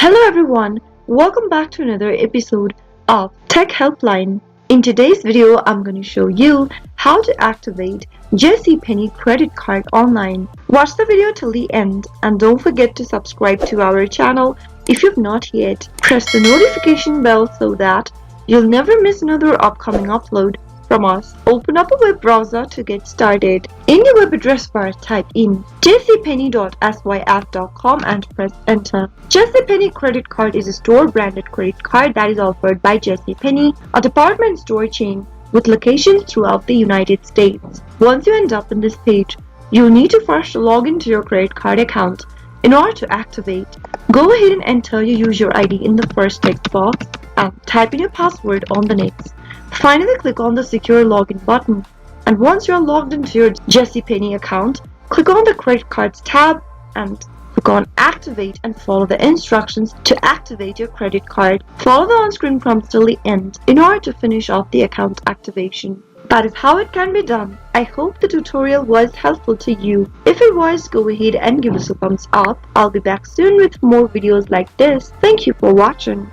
Hello everyone, welcome back to another episode of Tech Helpline. In today's video, I'm going to show you how to activate JCPenney credit card online. Watch the video till the end and don't forget to subscribe to our channel if you've not yet. Press the notification bell so that you'll never miss another upcoming upload from us. Open up a web browser to get started. In the web address bar, type in jcpenney.syf.com and press enter. JCPenney credit card is a store-branded credit card that is offered by JCPenney, a department store chain with locations throughout the United States. Once you end up on this page, you'll need to first log into your credit card account. In order to activate, go ahead and enter your user ID in the first text box and type in your password on the next. Finally, click on the Secure Login button, and once you're logged into your JCPenney account, click on the Credit Cards tab and click on Activate and follow the instructions to activate your credit card. Follow the on-screen prompts till the end in order to finish off the account activation. That is how it can be done. I hope the tutorial was helpful to you. If it was, go ahead and give us a thumbs up. I'll be back soon with more videos like this. Thank you for watching.